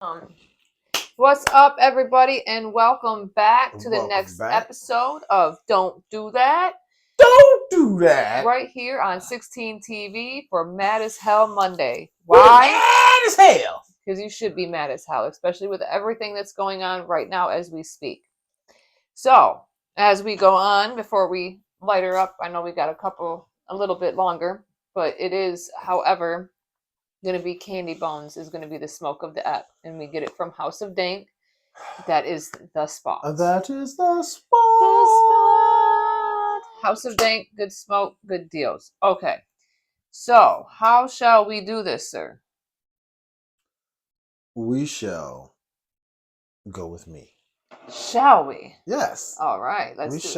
Um, what's up, everybody, and welcome back to the next episode of Don't Do That. Don't do that. Right here on 16 TV for Mad as Hell Monday. Why? Mad as hell. Because you should be mad as hell, especially with everything that's going on right now as we speak. So, as we go on, before we light her up, I know we got a little bit longer, but it is, however, going to be Candy Bones is going to be the smoke of the ep, and we get it from House of Dank. That is the spot. That is the spot. The spot. House of Dank, good smoke, good deals. Okay, so how shall we do this, sir? We shall go with me. Shall we? Yes. All right, let's do this.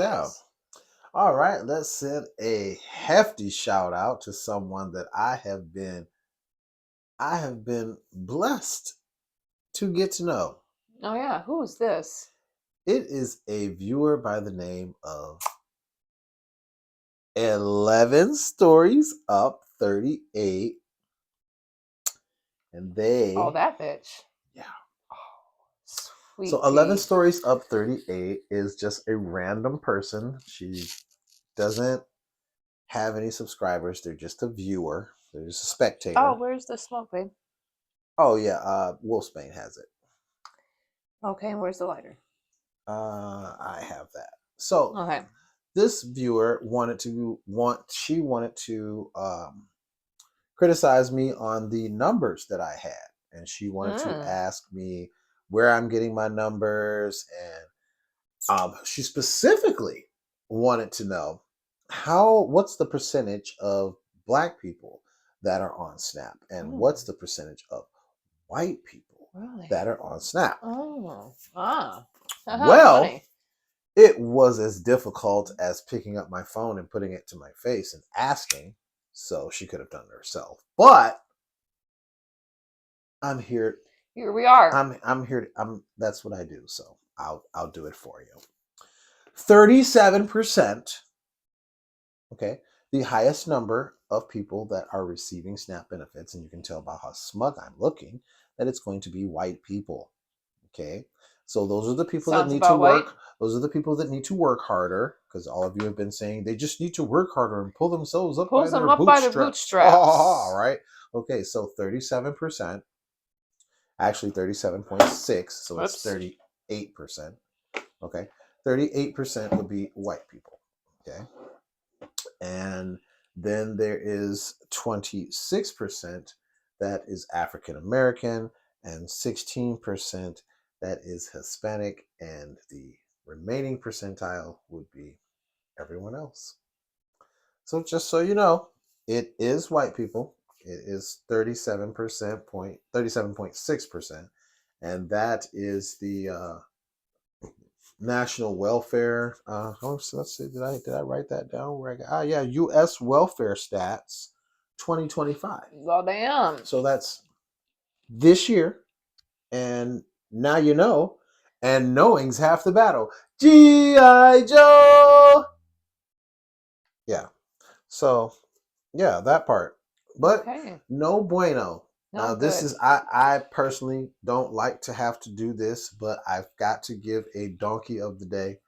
All right, let's send a hefty shout out to someone that I have been blessed to get to know. Oh yeah, who is this? It is a viewer by the name of 11 Stories Up 38. And they... Oh, that bitch. Yeah. Sweet so 11 Stories Up 38 is just a random person. She doesn't have any subscribers. They're just a viewer. They're just a spectator. Oh, where's the smoke, babe? Oh, yeah. Wolfsbane has it. Okay, and where's the lighter? I have that. So, okay. This viewer wanted to criticize me on the numbers that I had. And she wanted to ask me where I'm getting my numbers. And she specifically wanted to know what's the percentage of Black people that are on Snap, and what's the percentage of white people that are on Snap. Well, funny. It was as difficult as picking up my phone and putting it to my face and asking, so she could have done it herself. But I'm here. Here we are. I'm here. That's what I do. So I'll do it for you. 37%. Okay, the highest number of people that are receiving SNAP benefits, and you can tell by how smug I'm looking that it's going to be white people. Okay, so those are the people that need to work. White. Those are the people that need to work harder, because all of you have been saying they just need to work harder and pull themselves up by their bootstraps. All right. Okay, so 37%. Actually, 37.6. So it's 38%. Okay, 38% would be white people. Okay. And then there is 26% that is African American, and 16% that is Hispanic, and the remaining percentile would be everyone else. So just so you know, it is white people. It is 37.6%, and that is the national welfare. Let's see. Did I write that down? Yeah, U.S. welfare stats, 2025. Well, damn. So that's this year, and now you know, and knowing's half the battle. G.I. Joe. Yeah. So, yeah, that part. But no bueno. Now, this is, I personally don't like to have to do this, but I've got to give a donkey of the day,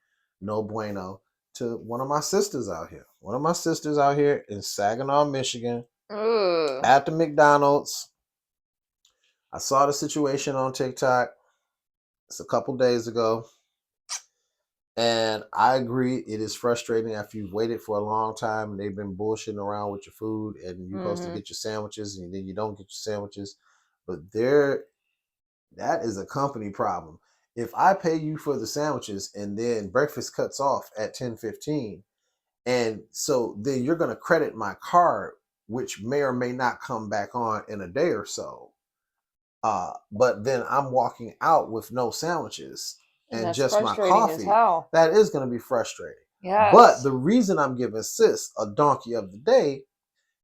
no bueno, to one of my sisters out here. One of my sisters out here in Saginaw, Michigan, at the McDonald's. I saw the situation on TikTok. It's a couple days ago. And I agree, it is frustrating after you've waited for a long time and they've been bullshitting around with your food, and you're supposed to get your sandwiches and then you don't get your sandwiches. But that is a company problem. If I pay you for the sandwiches and then breakfast cuts off at 10:15, and so then you're going to credit my card, which may or may not come back on in a day or so. But then I'm walking out with no sandwiches and just my coffee. That is going to be frustrating. Yes. But the reason I'm giving sis a donkey of the day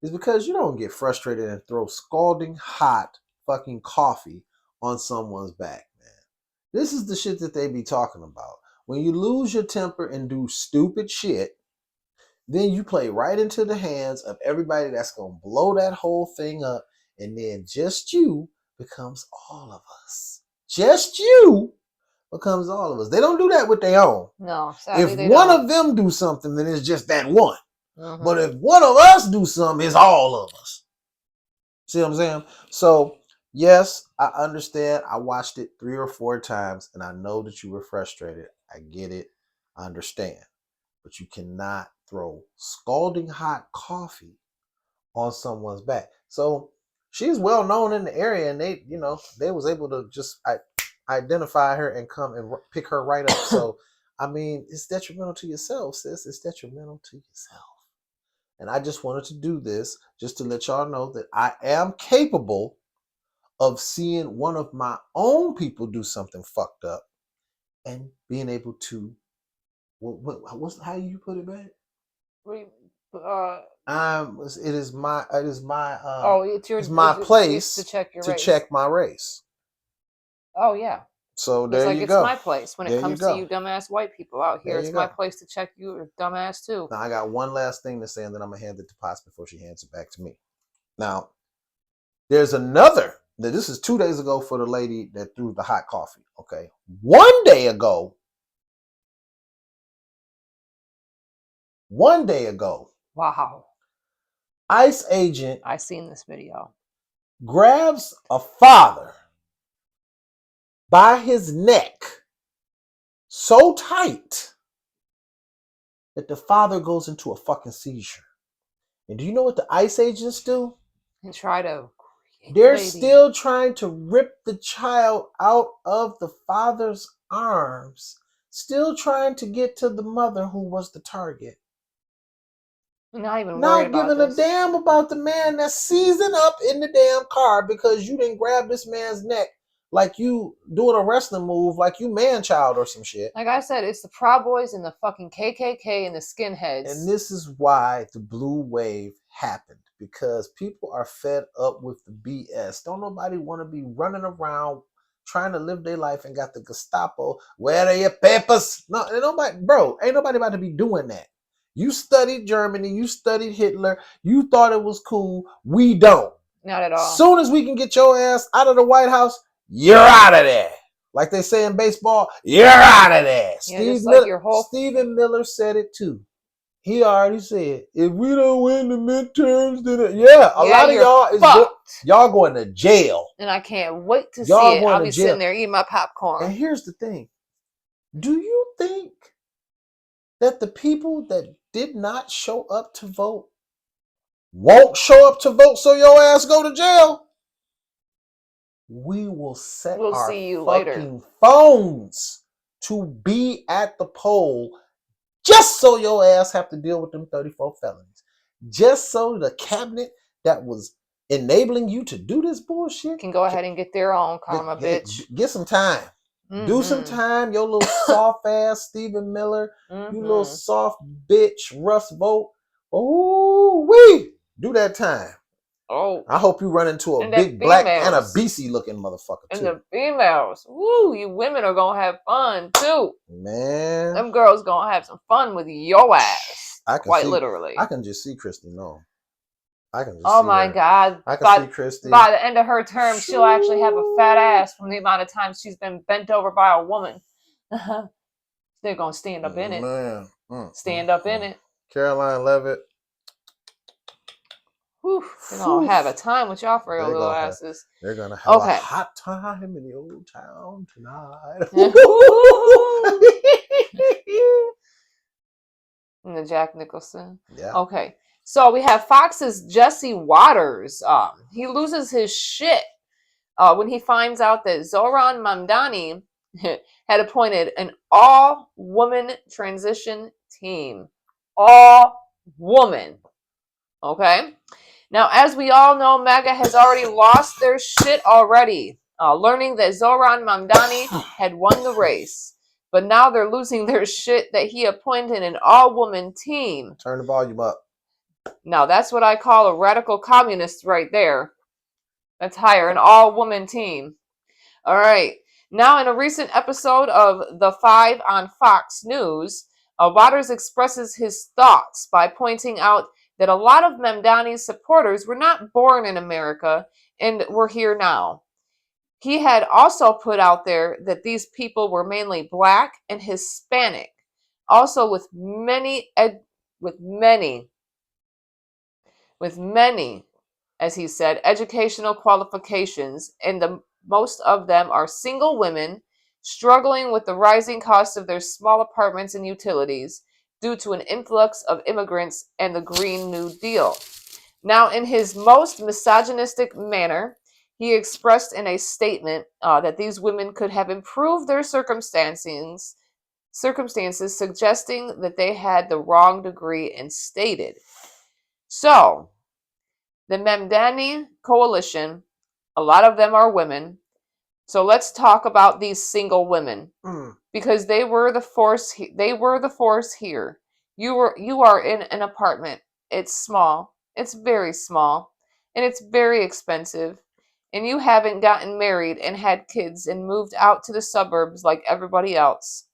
is because you don't get frustrated and throw scalding hot fucking coffee on someone's back, man. This is the shit that they be talking about. When you lose your temper and do stupid shit, then you play right into the hands of everybody that's going to blow that whole thing up, and then just you becomes all of us. just you becomes all of us. They don't do that with their own. No, sadly If they one don't. of them do something, then it's just that one. Mm-hmm. But if one of us do something, it's all of us. See what I'm saying? So, yes, I understand. I watched it 3 or 4 times, and I know that you were frustrated. I get it. I understand. But you cannot throw scalding hot coffee on someone's back. So she's well known in the area, and they was able to just identify her and come and pick her right up. So I mean, it's detrimental to yourself, sis. It's detrimental to yourself. And I just wanted to do this just to let y'all know that I am capable of seeing one of my own people do something fucked up and being able to what's how you put it back? It's my place to check your to race. check my race. Oh yeah. So It's there like you it's go. my place when it comes to you dumbass white people out here. It's my place to check you dumbass too. Now I got one last thing to say, and then I'm gonna hand it to Potts before she hands it back to me. Now, there's another. This is 2 days ago for the lady that threw the hot coffee. Okay, 1 day ago. 1 day ago. Wow. ICE agent. I seen this video. Grabs a father by his neck so tight that the father goes into a fucking seizure. And do you know what the ICE agents do? And try to. They're still trying to rip the child out of the father's arms, still trying to get to the mother who was the target. Not giving a damn about the man that's seizing up in the damn car because you didn't grab this man's neck like you doing a wrestling move, like you man-child or some shit. Like I said, it's the Proud Boys and the fucking KKK and the skinheads. And this is why the blue wave happened, because people are fed up with the BS. Don't nobody want to be running around trying to live their life and got the Gestapo. Where are your papers? No, ain't nobody about to be doing that. You studied Germany, you studied Hitler, you thought it was cool. We don't. Not at all. Soon as we can get your ass out of the White House, you're out of there. Like they say in baseball, you're out of there. Stephen Miller said it too. He already said, if we don't win the midterms, then a lot of y'all y'all going to jail. And I can't wait to see it. I'll be sitting there eating my popcorn. And here's the thing. Do you think that the people that did not show up to vote won't show up to vote so your ass go to jail? We will set our fucking phones to be at the poll just so your ass have to deal with them 34 felonies. Just so the cabinet that was enabling you to do this bullshit can go ahead and get their own karma, bitch. Get some time. Mm-hmm. Do some time, your little soft ass Stephen Miller. Mm-hmm. You little soft bitch, Russ Vogt. Oh, wee! Do that time. Oh, I hope you run into a big black Anna BC looking motherfucker too. And the females, woo! You women are gonna have fun too, man. Them girls gonna have some fun with your ass. Literally. I can just see Christy. No, I can just. Oh my God! I can see Christy. By the end of her term, she'll actually have a fat ass from the amount of times she's been bent over by a woman. They're gonna stand up in it. Man, stand up in it. Caroline Levitt. They're gonna have a time with y'all for your little asses. They're gonna have a hot time in the old town tonight. And the Jack Nicholson. Yeah. Okay. So we have Fox's Jesse Waters. He loses his shit when he finds out that Zohran Mamdani had appointed an all-woman transition team. All woman. Okay. Now, as we all know, MAGA has already lost their shit already, learning that Zohran Mamdani had won the race. But now they're losing their shit that he appointed an all-woman team. Turn the volume up. Now, that's what I call a radical communist right there. Let's hire an all-woman team. All right. Now, in a recent episode of The Five on Fox News, Waters expresses his thoughts by pointing out that a lot of Mamdani's supporters were not born in America and were here now. He had also put out there that these people were mainly black and Hispanic, also with many, with many, as he said, educational qualifications, and most of them are single women struggling with the rising cost of their small apartments and utilities due to an influx of immigrants and the Green New Deal. Now, in his most misogynistic manner, he expressed in a statement that these women could have improved their circumstances, suggesting that they had the wrong degree and stated. So, the Memdani coalition, a lot of them are women. So let's talk about these single women because they were the force. They were the force here. You are in an apartment. It's small. It's very small, and it's very expensive. And you haven't gotten married and had kids and moved out to the suburbs like everybody else.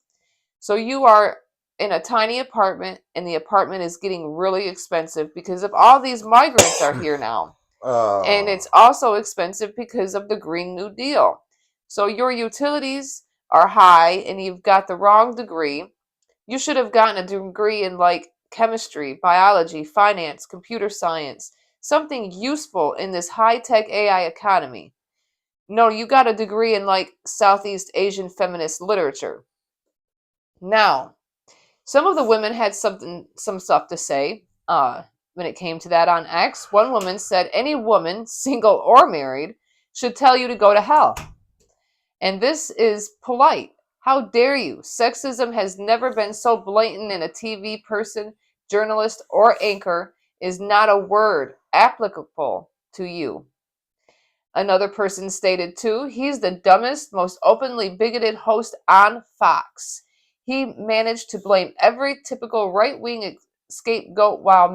So you are in a tiny apartment, and the apartment is getting really expensive because of all these migrants are here now. And it's also expensive because of the Green New Deal. So your utilities are high and you've got the wrong degree. You should have gotten a degree in like chemistry, biology, finance, computer science, something useful in this high-tech AI economy. No, you got a degree in like Southeast Asian feminist literature. Now, some of the women had some stuff to say. When it came to that on X, one woman said, "Any woman, single or married, should tell you to go to hell." And this is polite. How dare you? Sexism has never been so blatant in a TV person, journalist, or anchor is not a word applicable to you. Another person stated too, he's the dumbest, most openly bigoted host on Fox. He managed to blame every typical right-wing scapegoat while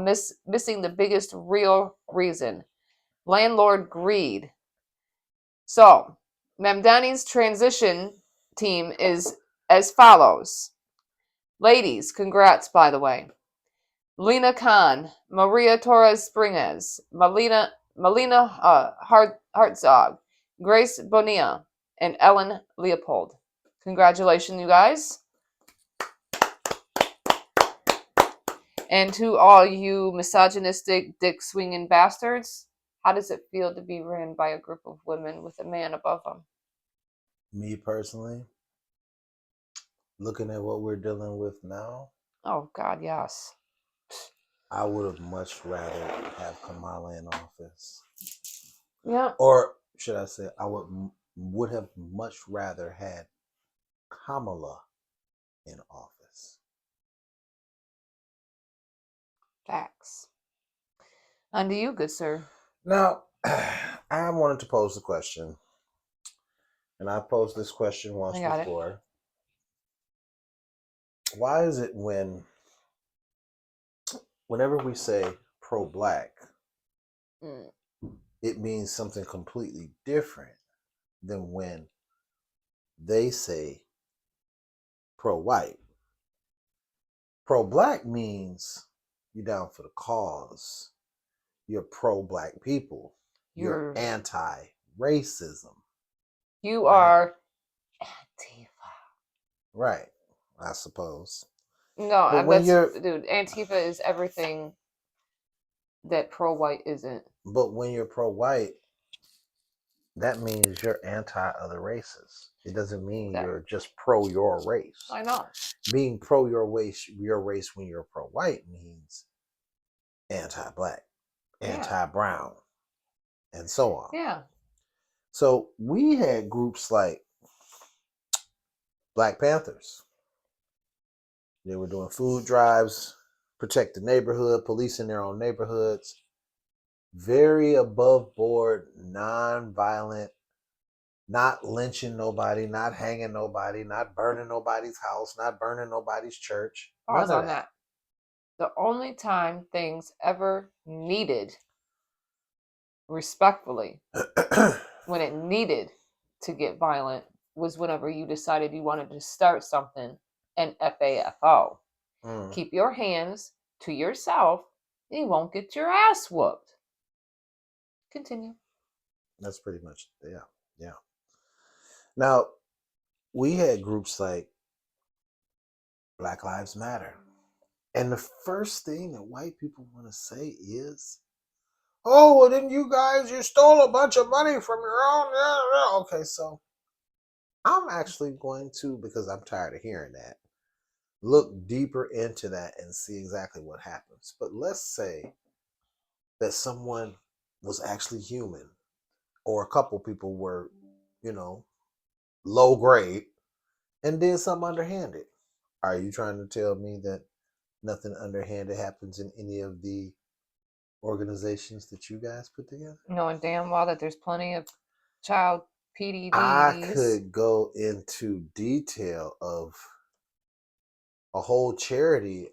missing the biggest real reason. Landlord greed. So, Mamdani's transition team is as follows. Ladies, congrats, by the way. Lena Khan, Maria Torres Springes, Melina Hartzog, Grace Bonilla, and Ellen Leopold. Congratulations, you guys. And to all you misogynistic, dick-swinging bastards, how does it feel to be ran by a group of women with a man above them? Me personally, looking at what we're dealing with now, Oh, God, yes. I would have much rather have Kamala in office. Yeah. Or should I say, I would have much rather had Kamala in office. Facts. On to you, good sir. Now, I wanted to pose the question, and I've posed this question once before. Why is it whenever we say pro-black, it means something completely different than when they say pro-white? Pro-black means you're down for the cause. You're pro-black people. You're anti-racism. You are Antifa. Right, I suppose. No, But when dude, Antifa is everything that pro-white isn't. But when you're pro-white, that means you're anti-other races. It doesn't mean you're just pro your race. I know. Being pro your race when you're pro-white means anti-black, anti-brown, and so on. Yeah. So we had groups like Black Panthers. They were doing food drives, protect the neighborhood, policing their own neighborhoods. Very above board, non-violent, not lynching nobody, not hanging nobody, not burning nobody's house, not burning nobody's church. Pause on that. The only time things ever needed, respectfully, when it needed to get violent was whenever you decided you wanted to start something, an FAFO. Keep your hands to yourself and you won't get your ass whooped. Continue. That's pretty much, yeah. Now, we had groups like Black Lives Matter. And the first thing that white people want to say is, oh, well, then you stole a bunch of money from your own. Okay, so I'm actually going to, because I'm tired of hearing that, look deeper into that and see exactly what happens. But let's say that someone was actually human, or a couple people were, you know, low grade and did something underhanded. Are you trying to tell me that nothing underhanded happens in any of the organizations that you guys put together? Knowing damn well that there's plenty of child I PDDs. could go into detail of a whole charity.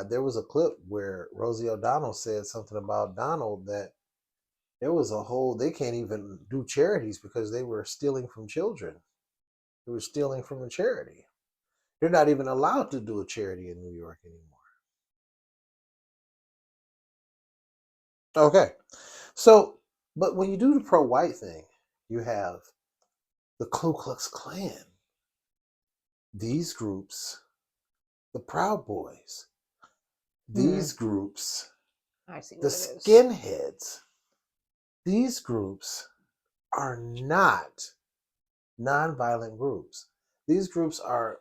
There was a clip where Rosie O'Donnell said something about Donald, that there was a whole, they can't even do charities because they were stealing from children. They were stealing from the charity. They're not even allowed to do a charity in New York anymore. Okay. So, but when you do the pro white thing, you have the Ku Klux Klan, these groups, the Proud Boys, these groups, I see the what it is. skinheads, these groups are not nonviolent groups. These groups are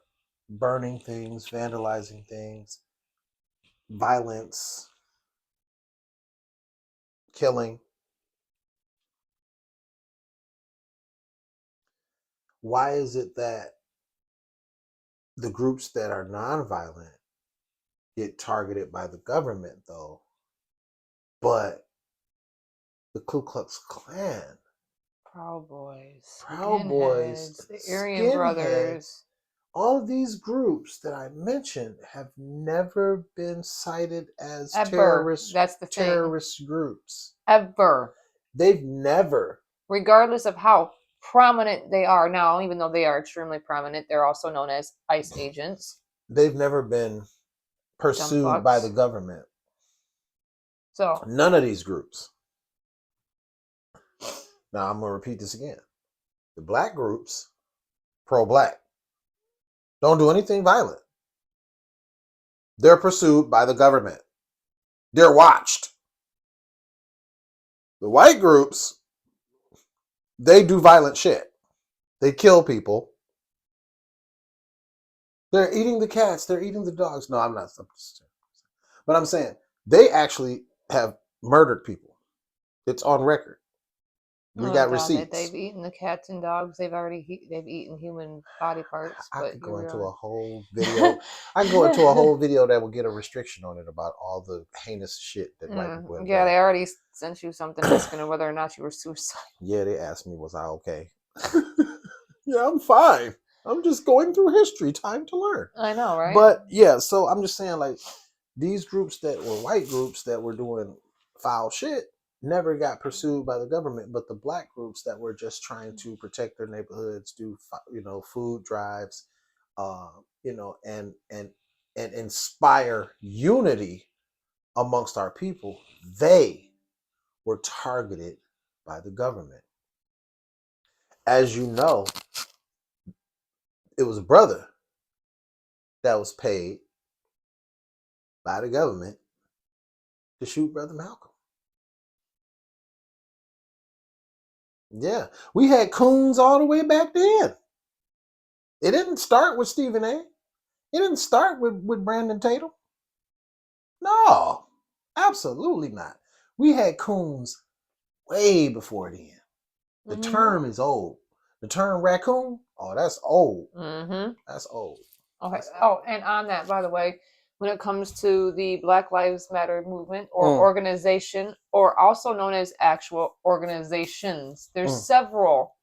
burning things, vandalizing things, violence, killing. Why is it that the groups that are nonviolent get targeted by the government, though, but the Ku Klux Klan, Proud Boys, Proud Boys, Skinheads, the Aryan skinheads, Brothers. all of these groups that I mentioned have never been cited as Ever. That's the thing. terrorist groups. Ever. They've never. Regardless of how prominent they are now, even though they are extremely prominent, they're also known as ICE agents. They've never been Dumb pursued by the fucks. government. So, None of these groups. Now I'm gonna repeat this again. The black groups, pro-black, don't do anything violent. They're pursued by the government. They're watched. The white groups, they do violent shit. They kill people. They're eating the cats. They're eating the dogs. No, I'm not. But I'm saying they actually have murdered people. It's on record. We oh got god, receipts. they've eaten the cats and dogs. They've eaten human body parts. I But could here go we into are. a whole video. I can go into a whole video that will get a restriction on it about all the heinous shit that white people have Yeah, done. they already sent you something asking whether or not you were suicidal. Yeah, they asked me, was I okay? Yeah, I'm fine. I'm just going through history. Time to learn. I know, right? But yeah, so I'm just saying, like, these groups that were white groups that were doing foul shit never got pursued by the government, but the black groups that were just trying to protect their neighborhoods, do food drives, and inspire unity amongst our people, they were targeted by the government. As you know, it was a brother that was paid by the government to shoot Brother Malcolm. Yeah, we had coons all the way back then. It didn't start with Stephen A. It didn't start with Brandon Tatum. No, absolutely not. We had coons way before then. The term is old. The term raccoon, oh, that's old. That's old. Okay. That's Oh, old. and on that, by the way, when it comes to the Black Lives Matter movement or organization, or also known as actual organizations, there's several.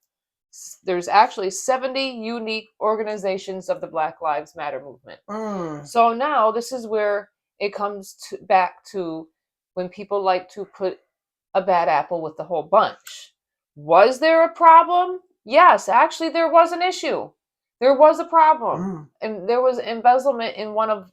There's actually 70 unique organizations of the Black Lives Matter movement. So now this is where it comes back to when people like to put a bad apple with the whole bunch. Was there a problem? Yes, actually there was an issue. There was a problem. And there was embezzlement in one of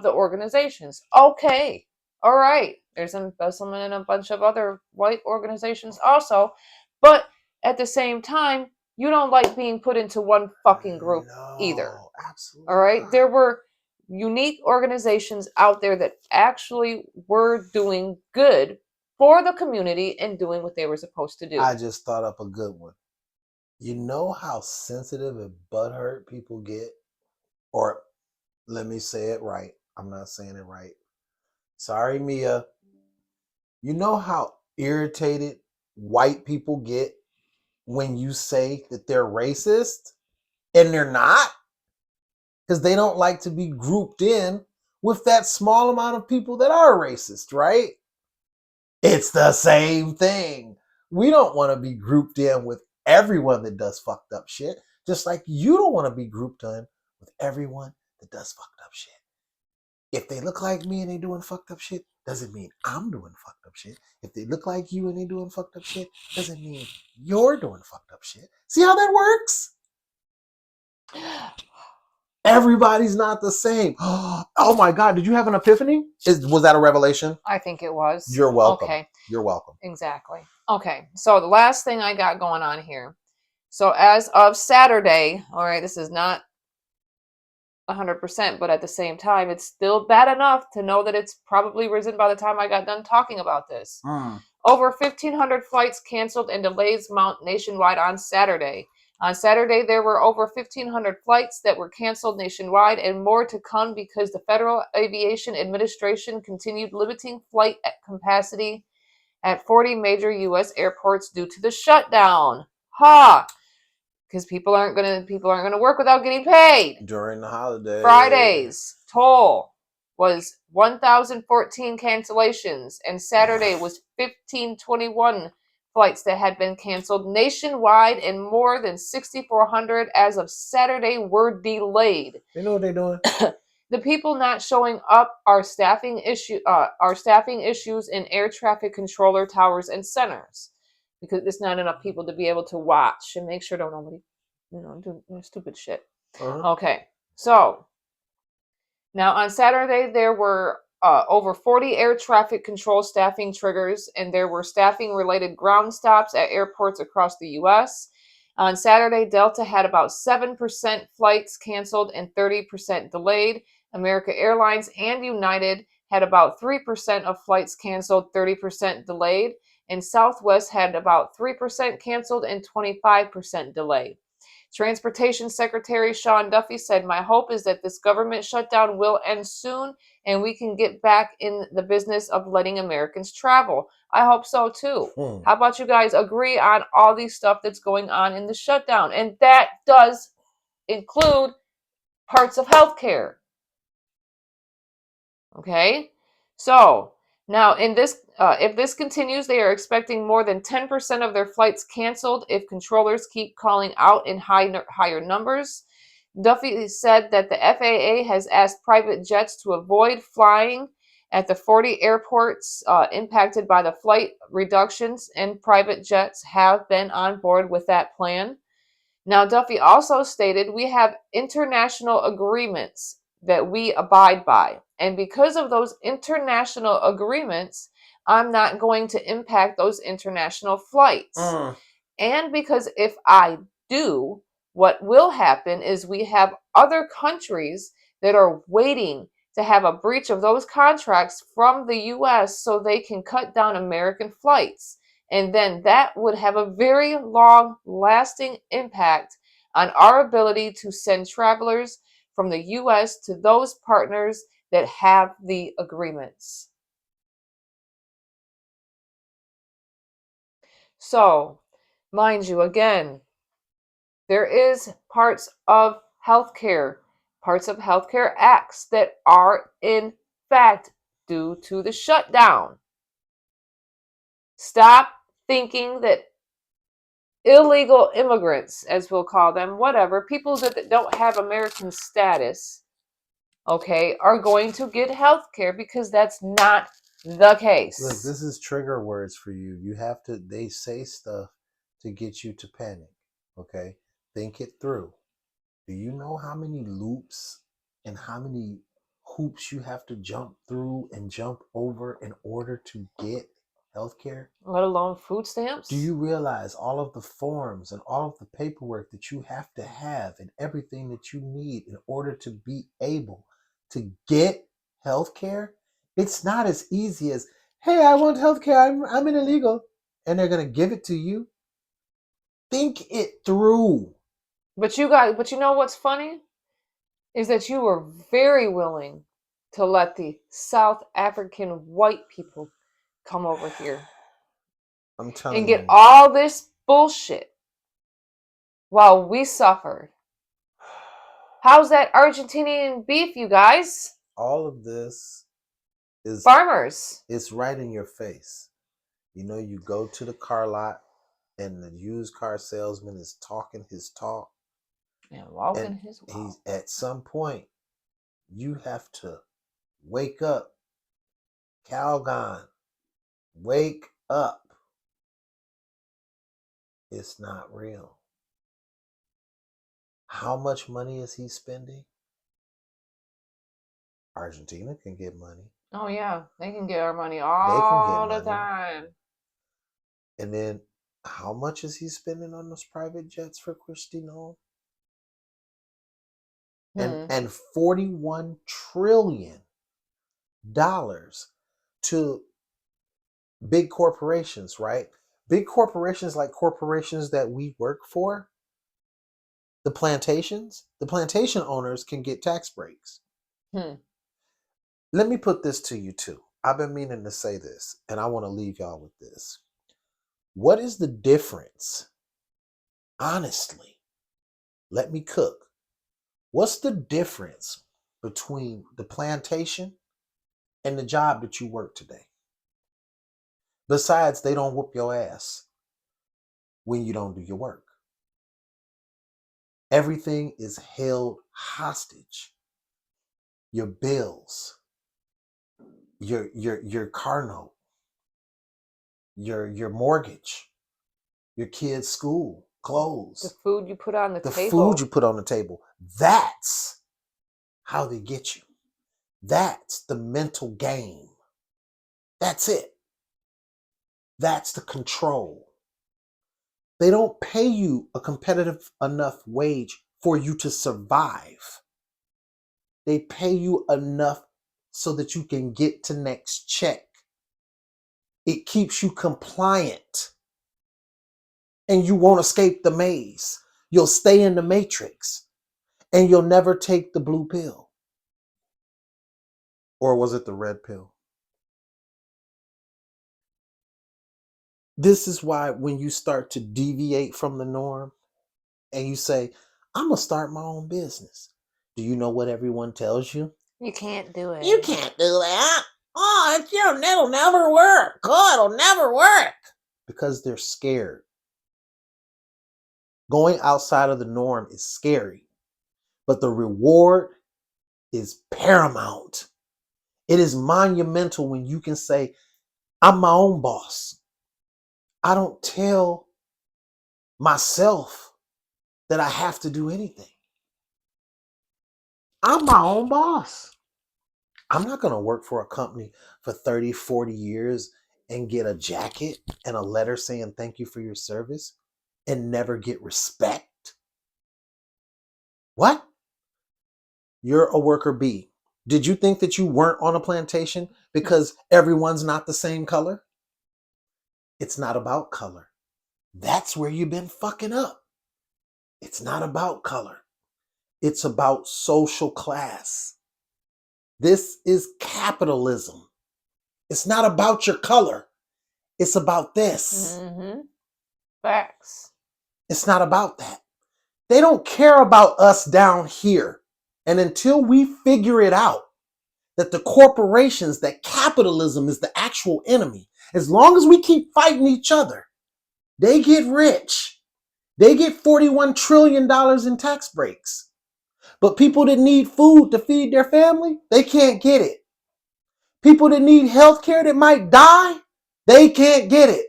the organizations. Okay. All right. There's embezzlement in a bunch of other white organizations also. But at the same time, you don't like being put into one fucking group either. No, absolutely All right. not. There were unique organizations out there that actually were doing good for the community and doing what they were supposed to do. I just thought up a good one. You know how sensitive and butthurt people get? Or let me say it right. I'm not saying it right. Sorry, Mia. You know how irritated white people get when you say that they're racist and they're not? Because they don't like to be grouped in with that small amount of people that are racist, right? It's the same thing. We don't want to be grouped in with everyone that does fucked up shit, just like you don't want to be grouped in with everyone that does fucked up shit. If they look like me and they doing fucked up shit, doesn't mean I'm doing fucked up shit. If they look like you and they doing fucked up shit, doesn't mean you're doing fucked up shit. See how that works? Everybody's not the same. Oh my God, did you have an epiphany? Was that a revelation? I think it was. You're welcome. Okay. You're welcome. Exactly. Okay. So the last thing I got going on here. So as of Saturday, all right, this is not 100%, but at the same time, it's still bad enough to know that it's probably risen by the time I got done talking about this. Over 1,500 flights canceled and delays mount nationwide on Saturday. On Saturday, there were over 1,500 flights that were canceled nationwide and more to come because the Federal Aviation Administration continued limiting flight capacity at 40 major U.S. airports due to the shutdown. Ha! Because people aren't gonna work without getting paid during the holidays. Friday's toll was 1,014 cancellations, and Saturday was 1,521 flights that had been canceled nationwide, and more than 6,400 as of Saturday were delayed. You know what they're doing? The people not showing up are staffing issues in air traffic controller towers and centers, because there's not enough people to be able to watch and make sure don't nobody, do stupid shit. Okay, so now on Saturday there were over 40 air traffic control staffing triggers, and there were staffing related ground stops at airports across the U.S. On Saturday, Delta had about 7% flights canceled and 30% delayed. America Airlines and United had about 3% of flights canceled, 30% delayed. And Southwest had about 3% canceled and 25% delayed. Transportation Secretary Sean Duffy said, "My hope is that this government shutdown will end soon and we can get back in the business of letting Americans travel." I hope so too. How about you guys agree on all these stuff that's going on in the shutdown? And that does include parts of healthcare. Okay? So, now in this if this continues, they are expecting more than 10% of their flights canceled if controllers keep calling out in higher numbers. Duffy said that the FAA has asked private jets to avoid flying at the 40 airports impacted by the flight reductions, and private jets have been on board with that plan. Now, Duffy also stated, "We have international agreements that we abide by. And because of those international agreements, I'm not going to impact those international flights. And because if I do, what will happen is we have other countries that are waiting to have a breach of those contracts from the US so they can cut down American flights. And then that would have a very long lasting impact on our ability to send travelers from the US to those partners that have the agreements." So, mind you, again, there is parts of healthcare acts that are in fact due to the shutdown. Stop thinking that illegal immigrants, as we'll call them, whatever, people that don't have American status, okay, are going to get health care, because that's not the case. Look, this is trigger words for you. You have to, they say stuff to get you to panic, okay? Think it through. Do you know how many loops and how many hoops you have to jump through and jump over in order to get healthcare? Let alone food stamps. Do you realize all of the forms and all of the paperwork that you have to have and everything that you need in order to be able to get healthcare? It's not as easy as, hey, I want healthcare. I'm an illegal. And they're going to give it to you. Think it through. But you know what's funny? Is that you were very willing to let the South African white people come over here I'm and telling get you. all this bullshit while we suffered. How's that Argentinian beef, you guys? All of this is, Farmers. it's right in your face. You know, you go to the car lot and the used car salesman is talking his talk. And walking And his walk. he's at some point, you have to wake up. Calgon, wake up. It's not real. How much money is he spending? Argentina can get money. Oh yeah, they can get our money They can get all the money. time. And then how much is he spending on those private jets for Cristiano? And $41 trillion to big corporations, right? Big corporations like corporations that we work for, the plantation owners can get tax breaks. Let me put this to you too. I've been meaning to say this, and I want to leave y'all with this. What is the difference? Honestly, let me cook. What's the difference between the plantation and the job that you work today? Besides, they don't whoop your ass when you don't do your work. Everything is held hostage. Your bills, your car note, your mortgage, your kids' school, clothes, The food you put on the table. food you put on the table. That's how they get you. That's the mental game. That's it. That's the control. They don't pay you a competitive enough wage for you to survive. They pay you enough so that you can get to next check. It keeps you compliant. And you won't escape the maze. You'll stay in the matrix. And you'll never take the blue pill. Or was it the red pill? This is why when you start to deviate from the norm and you say, I'm going to start my own business. Do you know what everyone tells you? You can't do it. You can't do that. Oh, it'll never work. Oh, it'll never work. Because they're scared. Going outside of the norm is scary. But the reward is paramount. It is monumental when you can say, I'm my own boss. I don't tell myself that I have to do anything. I'm my own boss. I'm not going to work for a company for 30, 40 years and get a jacket and a letter saying thank you for your service and never get respect. What? You're a worker bee. Did you think that you weren't on a plantation because everyone's not the same color? It's not about color. That's where you've been fucking up. It's not about color. It's about social class. This is capitalism. It's not about your color. It's about this. Facts. It's not about that. They don't care about us down here. And until we figure it out, that the corporations, that capitalism is the actual enemy, as long as we keep fighting each other, they get rich. They get $41 trillion in tax breaks. But people that need food to feed their family, they can't get it. People that need health care that might die, they can't get it.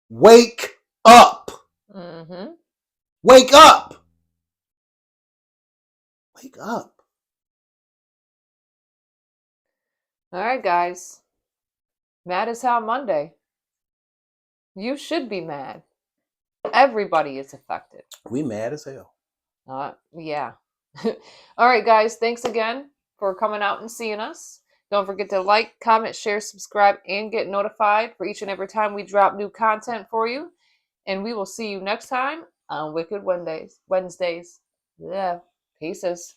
Wake up. Wake up. Wake up. All right, guys. Mad as hell Monday. You should be mad. Everybody is affected. We mad as hell. Yeah. All right, guys. Thanks again for coming out and seeing us. Don't forget to like, comment, share, subscribe, and get notified for each and every time we drop new content for you. And we will see you next time on Wicked Wednesdays. Yeah. Pieces.